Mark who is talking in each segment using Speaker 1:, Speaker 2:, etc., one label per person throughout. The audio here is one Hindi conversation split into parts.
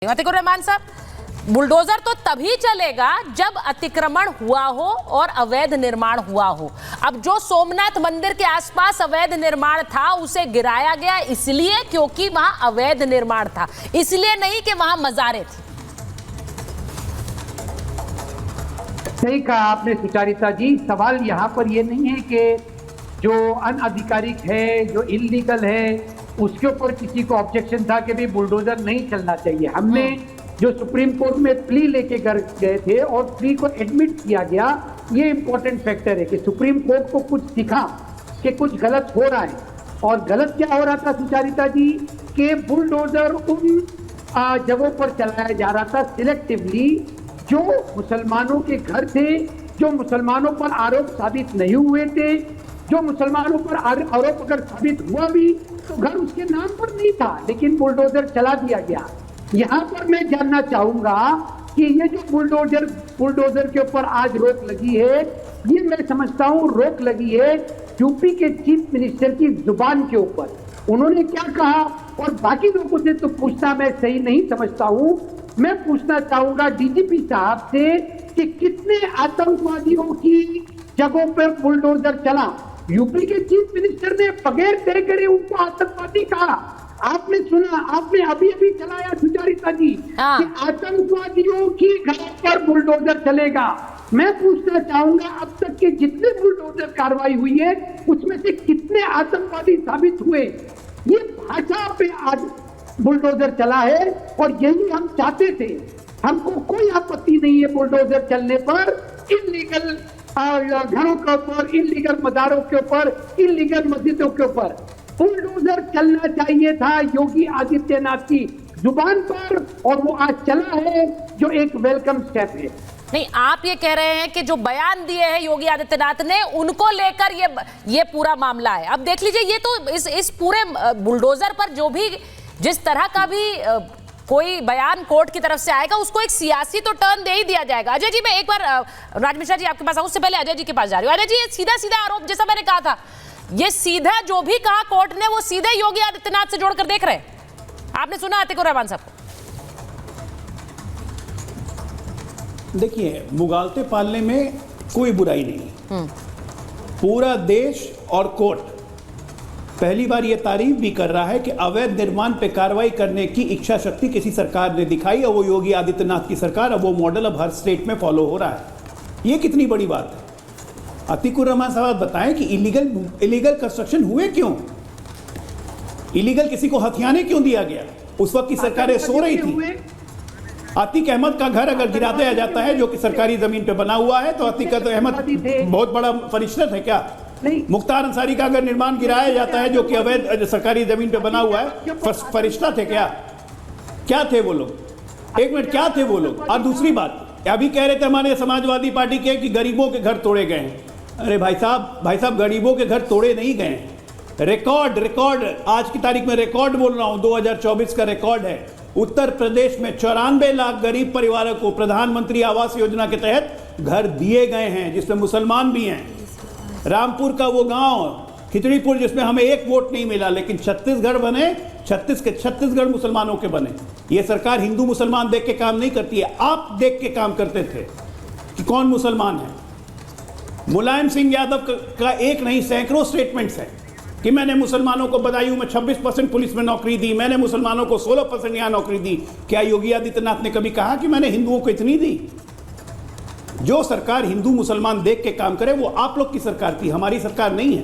Speaker 1: अतिकुर रहमान साहब, बुलडोजर तो तभी चलेगा जब अतिक्रमण हुआ हो और अवैध निर्माण हुआ हो। अब जो सोमनाथ मंदिर के आसपास अवैध निर्माण था उसे गिराया गया इसलिए क्योंकि वहां अवैध निर्माण था, इसलिए नहीं कि वहां मज़ारें थी।
Speaker 2: सही कहा आपने सुचारिता जी। सवाल यहाँ पर ये नहीं है कि जो अनआधिकारिक है, जो इलीगल है, उसके ऊपर किसी को ऑब्जेक्शन था कि भी बुलडोजर नहीं चलना चाहिए। हमने जो सुप्रीम कोर्ट में प्ली लेके गए थे और प्ली को एडमिट किया गया, ये इंपॉर्टेंट फैक्टर है कि सुप्रीम कोर्ट को कुछ दिखा कि कुछ गलत हो रहा है। और गलत क्या हो रहा था सुचारिता जी, कि बुलडोजर उन जगहों पर चलाया जा रहा था सिलेक्टिवली जो मुसलमानों के घर थे, जो मुसलमानों पर आरोप साबित नहीं हुए थे, जो मुसलमानों पर आरोप अगर साबित हुआ भी तो घर उसके नाम पर नहीं था, लेकिन बुलडोजर चला दिया गया। यहाँ पर मैं जानना चाहूंगा कि ये जो बुलडोजर के ऊपर आज रोक लगी है, ये मैं समझता हूँ रोक लगी है यूपी के चीफ मिनिस्टर की जुबान के ऊपर। उन्होंने क्या कहा और बाकी लोगों से तो पूछना मैं सही नहीं समझता हूँ। मैं पूछना चाहूंगा डीजीपी साहब से कि कितने आतंकवादियों की जगहों पर बुलडोजर चला। यूपी के चीफ मिनिस्टर ने बगैर तय करे उनको आतंकवादी कहा। आपने सुना, आपने अभी अभी चलाया सुचारिता जी कि आतंकवादियों की घर पर बुलडोजर चलेगा। मैं पूछना चाहूंगा अब तक के जितने बुलडोजर कार्रवाई हुई है उसमें से कितने आतंकवादी साबित हुए। ये भाषा पे आज बुलडोजर चला है और यही हम चाहते थे। हमको कोई आपत्ति नहीं है बुलडोजर चलने पर, इलीगल घरों के ऊपर, इलीगल मज़ारों के ऊपर, इलीगल मस्जिदों के ऊपर बुलडोजर चलना चाहिए था योगी आदित्यनाथ की जुबान पर, और वो आज चला है जो एक वेलकम स्टेप है।
Speaker 1: नहीं, आप ये कह रहे हैं कि जो बयान दिए हैं योगी आदित्यनाथ ने उनको लेकर ये पूरा मामला है। अब देख लीजिए, ये तो इस पूरे बुलडोजर पर जो भी जिस तरह का भी कोई बयान कोर्ट की तरफ से आएगा उसको एक सियासी तो टर्न दे ही दिया जाएगा। अजय जी, मैं एक बार राज मिश्रा जी आपके पास आऊं, उससे पहले अजय जी के पास जा रही हूं। अजय जी, ये सीधा सीधा आरोप, जैसा मैंने कहा था, ये सीधा जो भी कहा कोर्ट ने वो सीधे योगी आदित्यनाथ से जोड़कर देख रहे हैं। आपने सुना अतिकुर रहमान साहब को?
Speaker 3: देखिए, मुगालते पालने में कोई बुराई नहीं। पूरा देश और कोर्ट पहली बार यह तारीफ भी कर रहा है कि अवैध निर्माण पे कार्रवाई करने की इच्छा शक्ति किसी सरकार ने दिखाई और वो योगी आदित्यनाथ की सरकार, अब वो मॉडल अब हर स्टेट में फॉलो हो रहा है। ये कितनी बड़ी बात है। अतिकुर रहमान साहब बताएं कि इलीगल कंस्ट्रक्शन हुए क्यों? इलीगल किसी को हथियाने क्यों दिया गया? उस वक्त की सरकारें सो रही थी। अतीक अहमद का घर अगर गिरा दिया जाता है जो कि सरकारी जमीन पे बना हुआ है तो अतीक अहमद बहुत बड़ा फरिश्ता है क्या? नहीं। मुख्तार अंसारी का अगर निर्माण गिराया जाता है जो कि अवैध सरकारी जमीन पे बना हुआ है, फरिश्ता थे क्या? क्या थे वो लोग? एक मिनट, क्या थे वो लोग? और दूसरी बात, अभी कह रहे थे हमारे समाजवादी पार्टी के कि गरीबों के घर तोड़े गए हैं। अरे भाई साहब, गरीबों के घर तोड़े नहीं गए। रिकॉर्ड आज की तारीख में रिकॉर्ड बोल रहा हूं, 2024 का रिकॉर्ड है। उत्तर प्रदेश में 94 लाख गरीब परिवारों को प्रधानमंत्री आवास योजना के तहत घर दिए गए हैं, जिसमें मुसलमान भी हैं। रामपुर का वो गांव खिचड़ीपुर, जिसमें हमें एक वोट नहीं मिला, लेकिन 36 घर बने, 36 घर मुसलमानों के बने। ये सरकार हिंदू मुसलमान देख के काम नहीं करती है, आप देख के काम करते थे कि कौन मुसलमान है। मुलायम सिंह यादव का एक नहीं सैकड़ों स्टेटमेंट्स हैं कि मैंने मुसलमानों को बदायूं में 26% पुलिस में नौकरी दी, मैंने मुसलमानों को 16% यहाँ नौकरी दी। क्या योगी आदित्यनाथ ने कभी कहा कि मैंने हिंदुओं को इतनी दी? जो सरकार हिंदू मुसलमान देख के काम करे वो आप लोग की सरकार थी, हमारी सरकार नहीं है।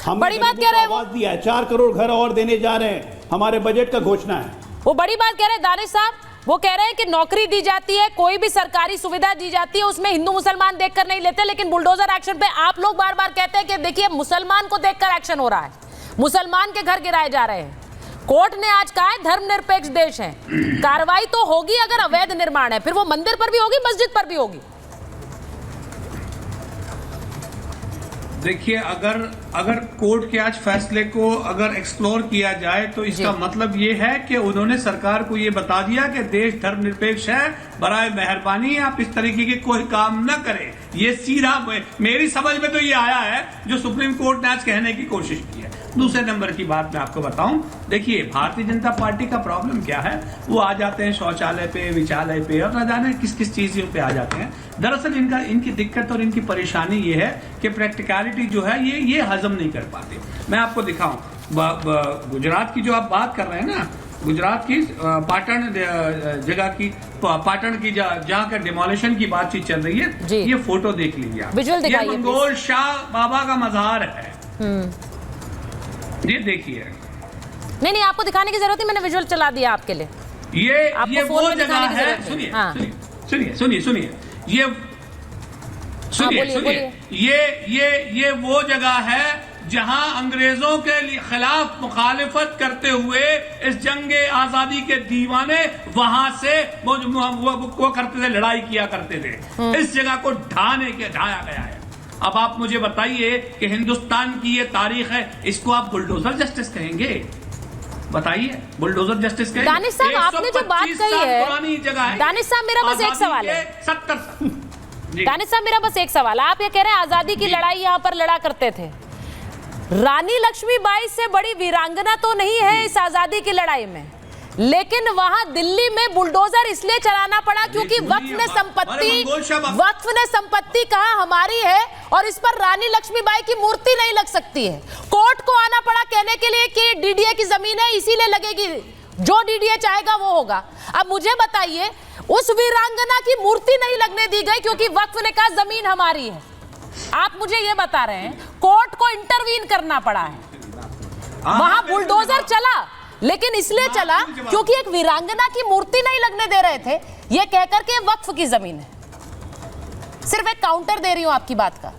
Speaker 3: हम
Speaker 1: बड़ी बात कह रहे हैं,
Speaker 3: आवाज दिया है, 4 करोड़ घर और देने जा रहे हैं, हमारे बजट का घोषणा है।
Speaker 1: वो बड़ी बात कह रहे हैं दानिश साहब, वो कह रहे हैं कि नौकरी दी जाती है, कोई भी सरकारी सुविधा दी जाती है, उसमें हिंदू मुसलमान देखकर नहीं लेते, लेकिन बुलडोजर एक्शन पे आप लोग बार बार कहते हैं कि देखिए मुसलमान को देखकर एक्शन हो रहा है, मुसलमान के घर गिराए जा रहे हैं। कोर्ट ने आज कहा है धर्मनिरपेक्ष देश है, कार्रवाई तो होगी अगर अवैध निर्माण है, फिर वो मंदिर पर भी होगी, मस्जिद पर भी होगी।
Speaker 4: देखिए, अगर कोर्ट के आज फैसले को अगर एक्सप्लोर किया जाए तो इसका मतलब ये है कि उन्होंने सरकार को ये बता दिया कि देश धर्मनिरपेक्ष है, बराए मेहरबानी आप इस तरीके के कोई काम न करें। ये सीधा मेरी समझ में तो ये आया है जो सुप्रीम कोर्ट ने आज कहने की कोशिश की है। दूसरे नंबर की बात मैं आपको बताऊं, देखिए भारतीय जनता पार्टी का प्रॉब्लम क्या है, वो आ जाते हैं शौचालय पे, विचालय पे और न जाने किस किस चीजों पे आ जाते हैं। दरअसल इनकी दिक्कत और इनकी परेशानी ये है कि प्रैक्टिकलिटी जो है ये हजम नहीं कर पाते। मैं आपको दिखाऊं, गुजरात की जो आप बात कर रहे हैं ना, गुजरात की पाटन जगह की, पाटन की जहाँ का डिमोलिशन की बातचीत चल रही है, ये फोटो देख लीजिए आप। ये मंगोल शाह बाबा का मज़ार है, ये देखिए।
Speaker 1: नहीं, आपको दिखाने की जरूरत नहीं, मैंने विजुअल चला दिया आपके लिए।
Speaker 4: ये वो जगह है, सुनिए ये वो जगह है जहां अंग्रेजों के खिलाफ मुखालिफत करते हुए इस जंगे आजादी के दीवाने वहां से वो करते थे, लड़ाई किया करते थे। इस जगह को ढाया गया है। अब आप मुझे बताइए कि हिंदुस्तान की ये तारीख है, इसको आप बुलडोजर जस्टिस कहेंगे? बताइए, बुलडोजर जस्टिस कहेंगे?
Speaker 1: दानिश साहब, आपने जो बात कही है,
Speaker 4: पुरानी जगह है।
Speaker 1: दानिश साहब, मेरा बस एक सवाल है।
Speaker 4: 70
Speaker 1: दानिश साहब, मेरा बस एक सवाल है। आप ये कह रहे हैं आजादी की लड़ाई यहाँ पर लड़ा करते थे, रानी लक्ष्मीबाई से बड़ी वीरांगना तो नहीं है इस आजादी की लड़ाई में, लेकिन वहां दिल्ली में बुलडोजर इसलिए चलाना पड़ा क्योंकि वक्फ ने संपत्ति कहा हमारी है और इस पर रानी लक्ष्मीबाई की मूर्ति नहीं लग सकती है। कोर्ट को आना पड़ा कहने के लिए कि डीडीए की जमीन है इसीलिए लगेगी, जो डीडीए चाहेगा वो होगा। अब मुझे बताइए, उस वीरांगना की मूर्ति नहीं लगने दी गई क्योंकि वक्फ ने कहा जमीन हमारी है। आप मुझे ये बता रहे हैं कोर्ट को इंटरवीन करना पड़ा है, वहां बुलडोजर चला, लेकिन इसलिए चला क्योंकि एक वीरांगना की मूर्ति नहीं लगने दे रहे थे, ये कहकर के वक्फ की जमीन है। सिर्फ एक काउंटर दे रही हूं आपकी बात का।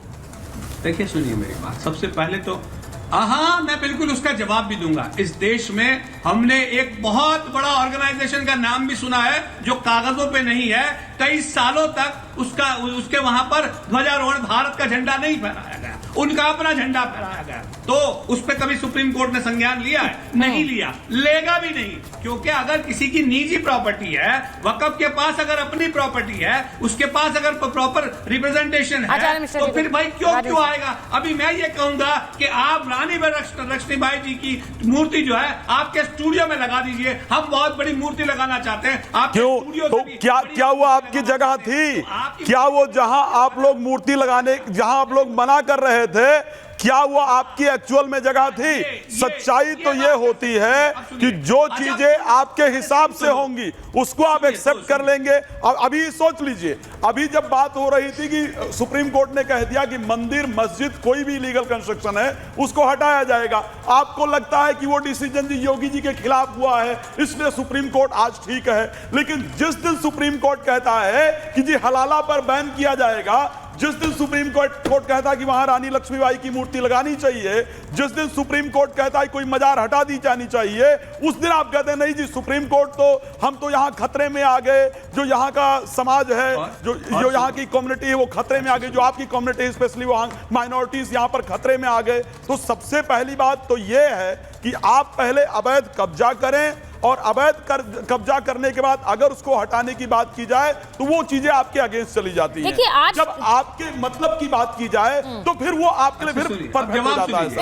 Speaker 4: देखिए, सुनिए मेरी बात। सबसे पहले तो हाँ, मैं बिल्कुल उसका जवाब भी दूंगा। इस देश में हमने एक बहुत बड़ा ऑर्गेनाइजेशन का नाम भी सुना है जो कागजों पे नहीं है, कई सालों तक उसके वहां पर ध्वजारोहण, भारत का झंडा नहीं फहराया गया, उनका अपना झंडा फहराया गया। तो उस पर कभी सुप्रीम कोर्ट ने संज्ञान लिया है? नहीं लिया, लेगा भी नहीं, क्योंकि अगर किसी की निजी प्रॉपर्टी है, वक़्फ़ के पास अगर अपनी प्रॉपर्टी है, उसके पास अगर प्रॉपर रिप्रेजेंटेशन है, तो फिर भाई क्यों आएगा? अभी मैं ये कहूंगा कि आप रानी लक्ष्मीबाई जी की मूर्ति जो है आपके स्टूडियो में लगा दीजिए। हम बहुत बड़ी मूर्ति लगाना चाहते हैं आपके स्टूडियो
Speaker 5: तो क्या वो आपकी जगह थी? क्या वो जहां आप लोग मूर्ति लगाने, जहां आप लोग मना कर रहे थे, क्या वो आपकी एक्चुअल में जगह थी? सच्चाई तो ये होती है कि जो चीजें आपके हिसाब से होंगी उसको आप एक्सेप्ट कर लेंगे। अभी सोच लीजिए, अभी जब बात हो रही थी कि सुप्रीम कोर्ट ने कह दिया कि मंदिर, मस्जिद, कोई भी लीगल कंस्ट्रक्शन है उसको हटाया जाएगा, आपको लगता है कि वो डिसीजन जी योगी जी के खिलाफ हुआ है इसलिए सुप्रीम कोर्ट आज ठीक है। लेकिन जिस दिन सुप्रीम कोर्ट कहता है कि जी हलाला पर बैन किया जाएगा, जिस दिन सुप्रीम कोर्ट कहता है कि वहां रानी लक्ष्मीबाई की मूर्ति लगानी चाहिए, जिस दिन सुप्रीम कोर्ट कहता है कोई मजार हटा दी जानी चाहिए, उस दिन आप कहते हैं नहीं जी सुप्रीम कोर्ट तो, हम तो यहां खतरे में आ गए, जो यहां का समाज है, जो यहां की कम्युनिटी है वो खतरे में आ गई, जो आपकी कम्युनिटी स्पेशली वहां माइनॉरिटीज यहां पर खतरे में आ गए। तो सबसे पहली बात तो ये है कि आप पहले अवैध कब्जा करें और अवैध कब्जा करने के बाद अगर उसको हटाने की बात की जाए तो वो चीजें आपके अगेंस्ट चली जाती हैं। जब आपके मतलब की बात की जाए तो फिर वो आपके लिए फिर परफेक्ट हो जाता है।